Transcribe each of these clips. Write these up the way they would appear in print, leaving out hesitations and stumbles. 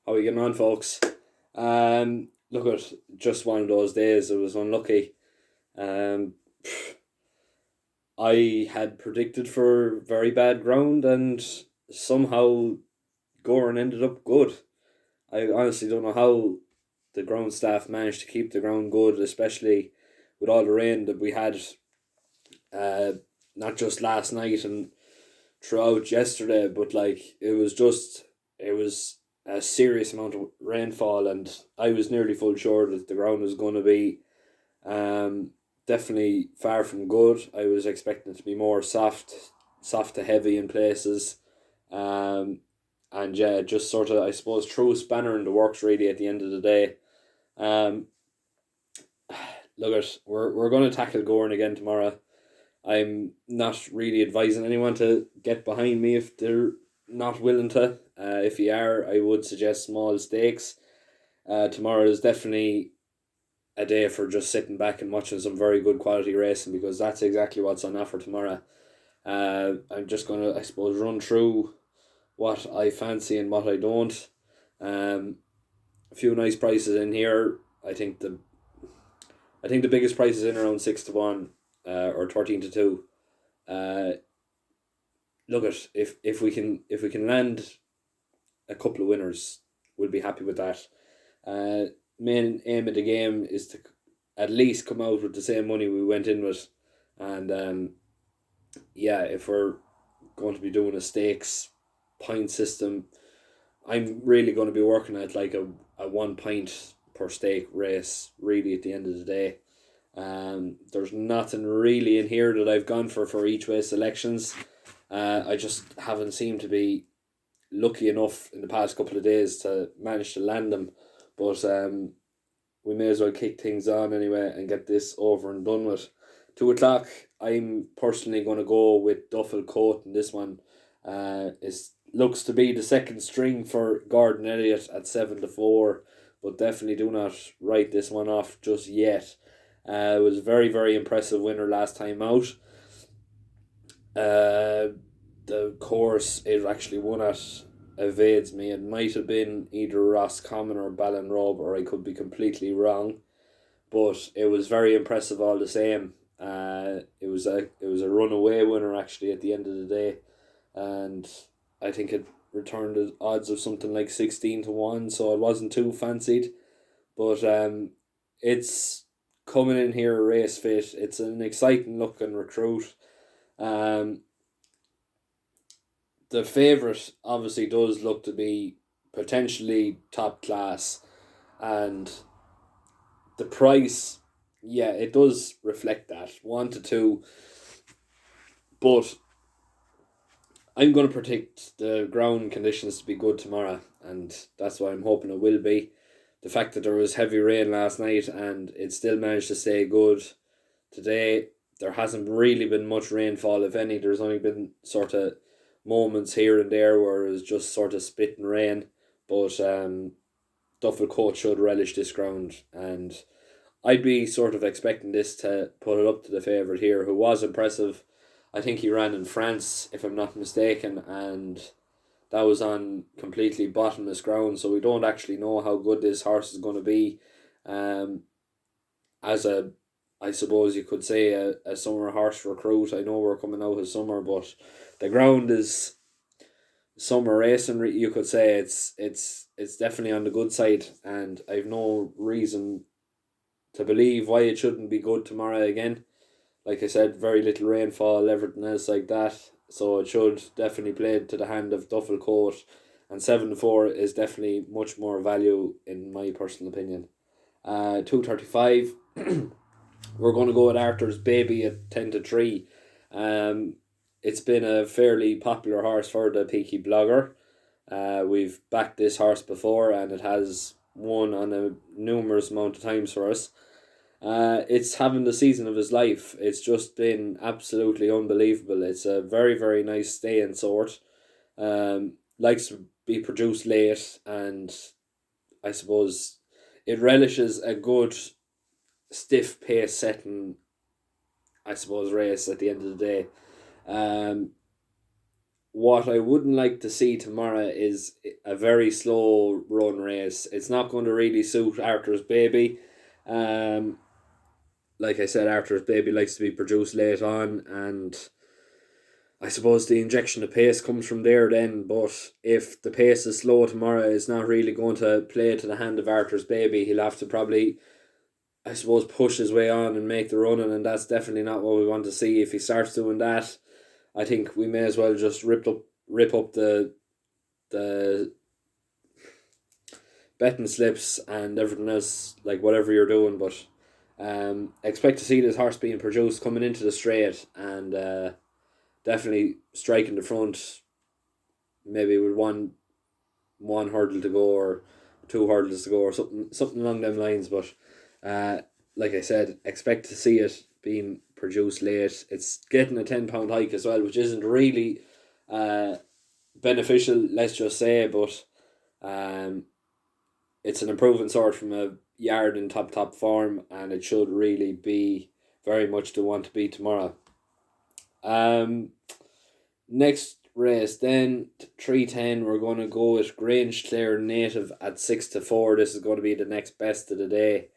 How are you getting on, folks? Look at just one of those days. It was unlucky. Um, I had predicted for very bad ground, and somehow Gowran ended up good. I honestly don't know how the ground staff managed to keep the ground good, especially with all the rain that we had. Uh, Not just last night and throughout yesterday, but it was a serious amount of rainfall, and I was nearly full sure that the ground was going to be um, definitely far from good. I was expecting it to be more soft to heavy in places, um, and yeah, just sort of I suppose threw a spanner in the works really at the end of the day. Um, Look at we're going to tackle Gorn again tomorrow. I'm not really advising anyone to get behind me if they're not willing to. If you are, I would suggest small stakes. Tomorrow is definitely a day for just sitting back and watching some very good quality racing, because that's exactly what's on offer tomorrow. I'm just going to, I suppose, run through what I fancy and what I don't. Um, a few nice prices in here. I think the biggest price is in around 6 to 1, or 13 to 2. Uh, Look at if we can land a couple of winners, we'll be happy with that. Main aim of the game is to at least come out with the same money we went in with, and yeah, if we're going to be doing a stakes point system, I'm really going to be working at like a 1 point per stake race. Really, at the end of the day, there's nothing really in here that I've gone for each way selections. I just haven't seemed to be lucky enough in the past couple of days to manage to land them. But we may as well kick things on anyway and get this over and done with. 2 o'clock, I'm personally going to go with Duffel Coat in this one. It looks to be the second string for Gordon Elliott at 7 to 4, but definitely do not write this one off just yet. It was a very, very impressive winner last time out. The course it actually won at evades me. It might have been either Roscommon or Ballinrobe, or I could be completely wrong, but it was very impressive all the same. It was a runaway winner actually at the end of the day, and I think it returned at odds of something like 16 to 1, so it wasn't too fancied, but it's coming in here race fit. It's an exciting looking recruit. Um, the favourite obviously does look to be potentially top class, and the price, yeah, it does reflect that 1 to 2. But I'm going to predict the ground conditions to be good tomorrow, and that's what I'm hoping it will be. The fact that there was heavy rain last night and it still managed to stay good today, there hasn't really been much rainfall, if any. There's only been sort of moments here and there where it was just sort of spitting rain. But Duffel Coat should relish this ground, and I'd be sort of expecting this to put it up to the favourite here, who was impressive. I think he ran in France, if I'm not mistaken, and that was on completely bottomless ground, so we don't actually know how good this horse is going to be. Um, as a, I suppose you could say, a summer horse recruit. I know we're coming out of summer, but the ground is summer racing. You could say it's definitely on the good side, and I've no reason to believe why it shouldn't be good tomorrow again. Like I said, very little rainfall, everything else like that. So it should definitely play to the hand of Duffel Coat. And 7 to 4 is definitely much more value in my personal opinion. 235. We're going to go with Arthur's Baby at 10 to 3. Um, it's been a fairly popular horse for the Peaky blogger. We've backed this horse before, and it has won on a numerous amount of times for us. It's having the season of his life. It's just been absolutely unbelievable. It's a very, very nice staying sort. Likes to be produced late, and I suppose it relishes a good stiff pace setting, I suppose, race at the end of the day. Um, what I wouldn't like to see tomorrow is a very slow run race. It's not going to really suit Arthur's baby. Um, like I said, Arthur's baby likes to be produced late on, and I suppose the injection of pace comes from there then. But if the pace is slow tomorrow, it's not really going to play to the hand of Arthur's baby. He'll have to probably, I suppose, push his way on and make the running, and that's definitely not what we want to see. If he starts doing that, I think we may as well just rip up the betting slips and everything else, like whatever you're doing. But expect to see this horse being produced coming into the straight, and definitely striking the front, maybe with one hurdle to go or two hurdles to go or something along them lines. But uh, like I said, expect to see it being produced late. It's getting a £10 hike as well, which isn't really uh, beneficial, let's just say, but um, it's an improving sort from a yard in top form, and it should really be very much the one to beat tomorrow. Um, Next race then 310. We're going to go with Grange Clare Native at 6-4. This is going to be the next best of the day.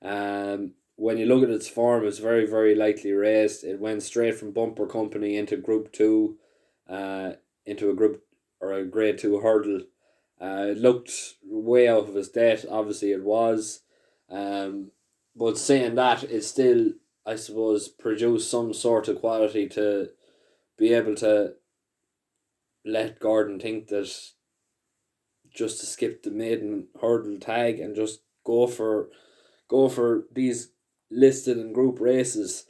When you look at its form, it's very lightly raced. It went straight from Bumper Company into Group Two, into a group or a Grade Two hurdle. It looked way out of its depth. Obviously, it was. But saying that, it still, I suppose, produced some sort of quality to be able to let Gordon think that just to skip the maiden hurdle tag and just go for these listed and group races.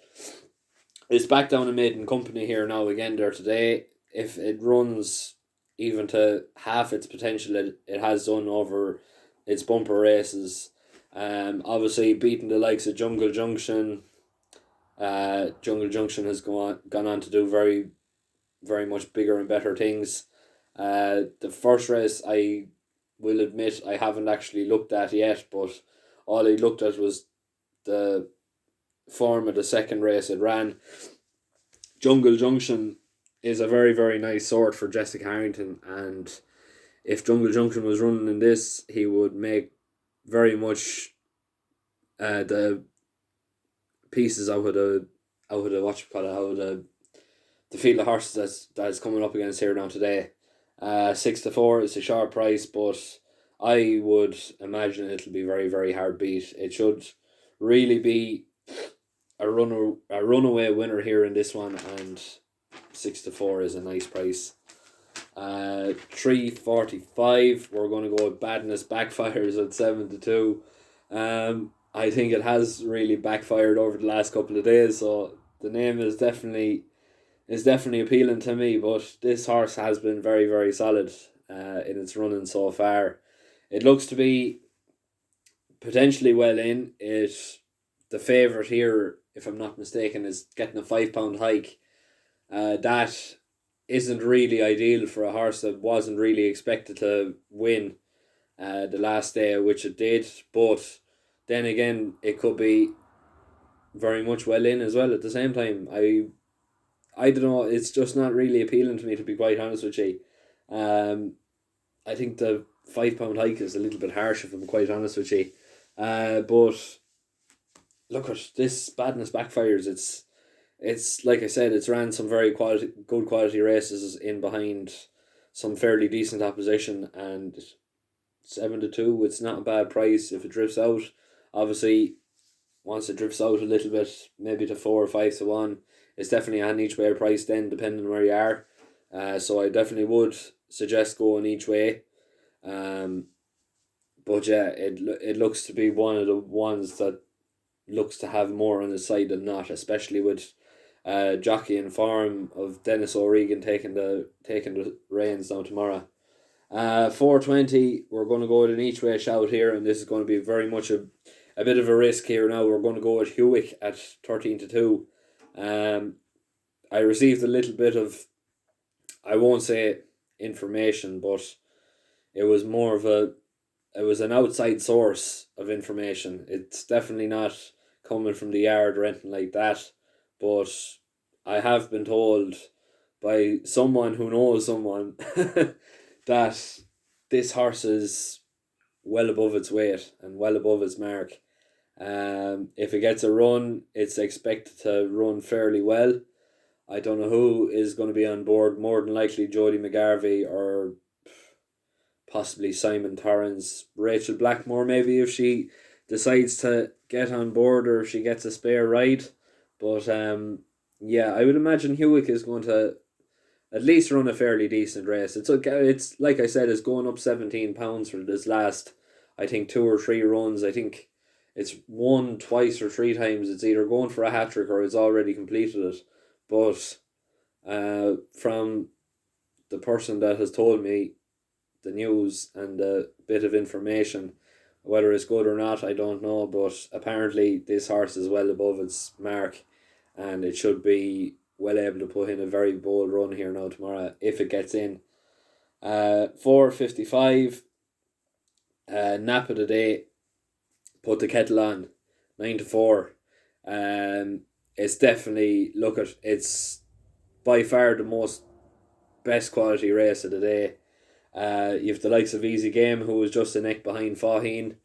It's back down to maiden company here now again there today. If it runs even to half its potential, it has done over its bumper races. Obviously beating the likes of Jungle Junction. Jungle Junction has gone on to do very much bigger and better things. The first race, I will admit I haven't actually looked at yet, but all I looked at was the form of the second race it ran. Jungle Junction is a very nice sort for Jessica Harrington, and if Jungle Junction was running in this, he would make very much the pieces out of the what you call it, out of the field of horses that's coming up against here now today. 6-4 is a sharp price, but I would imagine it'll be very hard beat. It should really be a runaway winner here in this one, and 6-4 is a nice price. 345. We're going to go with Badness Backfires at 7-2. I think it has really backfired over the last couple of days, so the name is definitely appealing to me, but this horse has been very solid in its running so far. It looks to be potentially well in. The favourite here, if I'm not mistaken, is getting a £5 hike. That isn't really ideal for a horse that wasn't really expected to win the last day, which it did. But then again, it could be very much well in as well at the same time. I don't know. It's just not really appealing to me, to be quite honest with you. I think the £5 hike is a little bit harsh, if I'm quite honest with you. But look at this Badness Backfires. It's like I said, it's ran some good quality races in behind some fairly decent opposition, and 7-2. It's not a bad price if it drifts out. Obviously, once it drifts out a little bit, maybe to 4 or 5-1, it's definitely an each way price then, depending on where you are. So I definitely would suggest going each way. But yeah, it looks to be one of the ones that looks to have more on his side than not, especially with jockey and farm of Dennis O'Regan taking the reins now tomorrow. 420. We're going to go with an each way shout here, and this is going to be very much a bit of a risk here now. We're going to go with Hewick at 13-2. I received a little bit of, I won't say information, but it was more of it was an outside source of information. It's definitely not coming from the yard or anything like that, but I have been told by someone who knows someone that this horse is well above its weight and well above its mark. If it gets a run, it's expected to run fairly well. I don't know who is going to be on board. More than likely, Jody McGarvey or possibly Simon Torrance, Rachel Blackmore, maybe if she decides to get on board or if she gets a spare ride. But yeah, I would imagine Hewick is going to at least run a fairly decent race. It's like I said, it's going up £17 for this last, I think, 2 or 3 runs. I think it's won twice or 3 times. It's either going for a hat trick or it's already completed it. But from the person that has told me the news and the bit of information, whether it's good or not, I don't know. But apparently, this horse is well above its mark, and it should be well able to put in a very bold run here now tomorrow if it gets in. 4:55. Nap of the day. Put the kettle on. 9-4. It's definitely it's by far the most best quality race of the day. You have the likes of Easy Game, who was just a neck behind Faheen.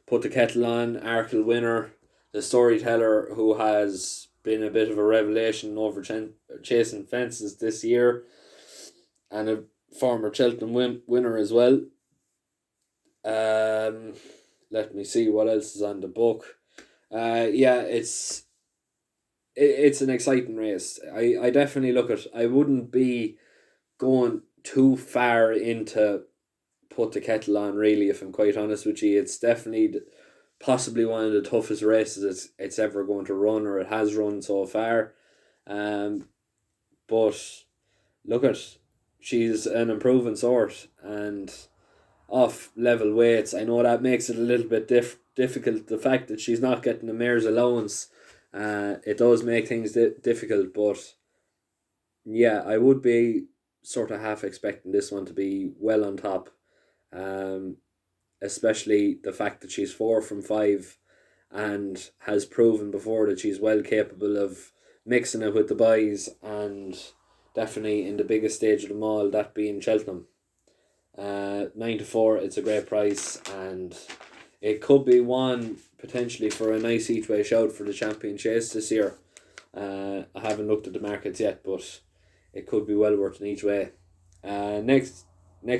Put the kettle on. Arkle winner. The storyteller, who has been a bit of a revelation over chasing fences this year, and a former Cheltenham winner as well. Let me see what else is on the book. Yeah, it's an exciting race. I definitely I wouldn't be going too far into put the kettle on, really, if I'm quite honest with you. It's definitely possibly one of the toughest races it's ever going to run, or it has run so far. But she's an improving sort, and off level weights, I know that makes it a little bit difficult. The fact that she's not getting the mare's allowance, it does make things difficult. But yeah, I would be sort of half expecting this one to be well on top. Especially the fact that she's 4 from 5 and has proven before that she's well capable of mixing it with the boys, and definitely in the biggest stage of them all, that being Cheltenham. 9-4, it's a great price, and it could be one potentially for a nice each way shout for the champion chase this year. I haven't looked at the markets yet, but it could be well worth an each way. Next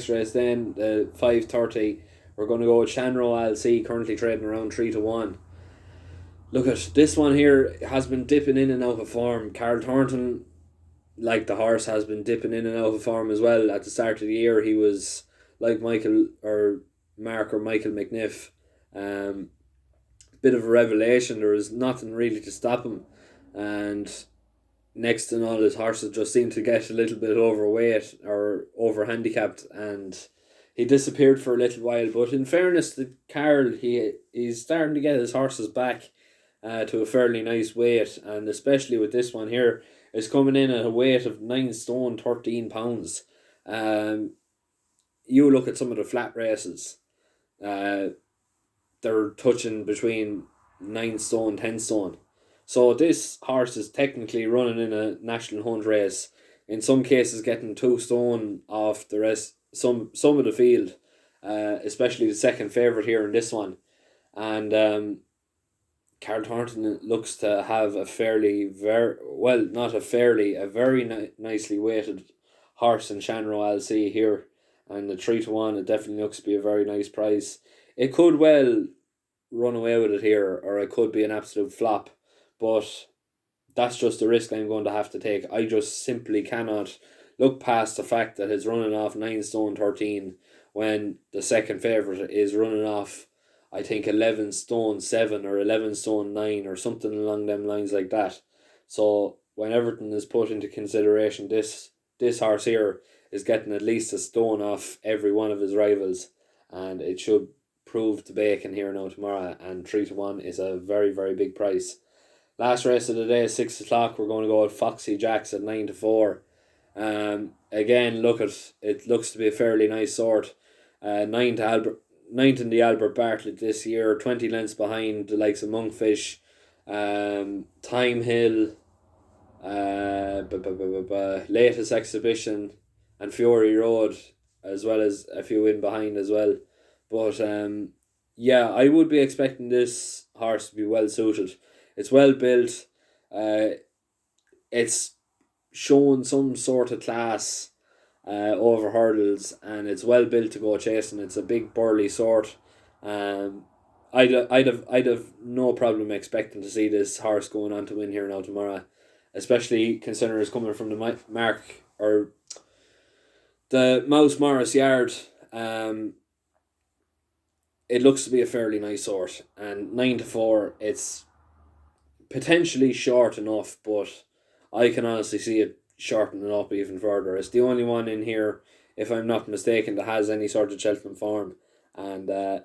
race then, the 5:30. We're going to go with Shanroe LC, currently trading around 3-1. Look at this one here, has been dipping in and out of form. Carl Thornton, like the horse, has been dipping in and out of form as well. At the start of the year, he was like Mark or Michael McNiff. Bit of a revelation. There was nothing really to stop him. And next to all, his horses just seemed to get a little bit overweight or over handicapped, and he disappeared for a little while. But in fairness to Carl, he's starting to get his horses back to a fairly nice weight, and especially with this one here, is coming in at a weight of 9 stone 13 pounds. You look at some of the flat races, they're touching between 9 stone 10 stone. So this horse is technically running in a national hunt race, in some cases getting 2 stone off the rest, some of the field, especially the second favourite here in this one. And Carl Thornton looks to have a very nicely weighted horse in Shanroe LC here, and the 3-1, it definitely looks to be a very nice price. It could well run away with it here, or it could be an absolute flop, but that's just a risk I'm going to have to take. I just simply cannot look past the fact that it's running off 9 stone 13 when the second favourite is running off, I think, 11 stone 7 or 11 stone 9 or something along them lines like that. So when everything is put into consideration, this horse here is getting at least a stone off every one of his rivals, and it should prove to bacon here now tomorrow, and 3-1 is a very, very big price. Last race of the day, 6 o'clock, we're going to go with Foxy Jacks at 9-4. Again, it looks to be a fairly nice sort. Ninth in the Albert Bartlett this year, 20 lengths behind the likes of Monkfish, Time Hill, Latest exhibition, and Fury Road, as well as a few in behind as well. But yeah, I would be expecting this horse to be well suited. It's well built. It's shown some sort of class over hurdles, and it's well built to go chasing. It's a big burly sort. Um, I'd have no problem expecting to see this horse going on to win here now tomorrow, especially considering it's coming from the mark or the Mouse Morris Yard. Um, it looks to be a fairly nice sort, and 9-4. It's potentially short enough, but I can honestly see it shortening up even further. It's the only one in here, if I'm not mistaken, that has any sort of Cheltenham form, and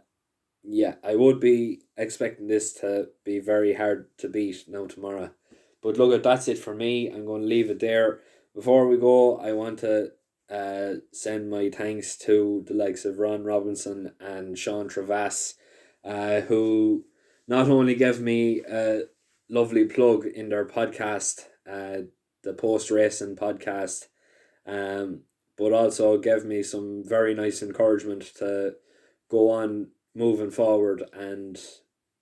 yeah, I would be expecting this to be very hard to beat now tomorrow. But look, that's it for me. I'm going to leave it there. Before we go, I want to send my thanks to the likes of Ron Robinson and Sean Travass, who not only gave me a lovely plug in their podcast, the Post Racing podcast, um, but also gave me some very nice encouragement to go on moving forward and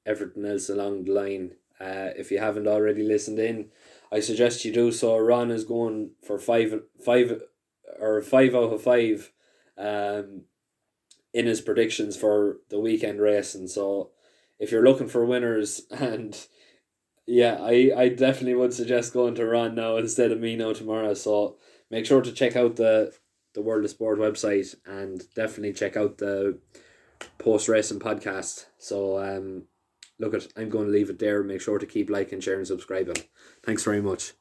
everything else along the line. If you haven't already listened in, I suggest you do so. Ron is going for five out of five, um, in his predictions for the weekend race, and so if you're looking for winners, and yeah, I definitely would suggest going to Ron now instead of me now tomorrow. So make sure to check out the World of Sport website, and definitely check out the Post Racing podcast. So look, I'm going to leave it there. Make sure to keep liking, sharing, subscribing. Thanks very much.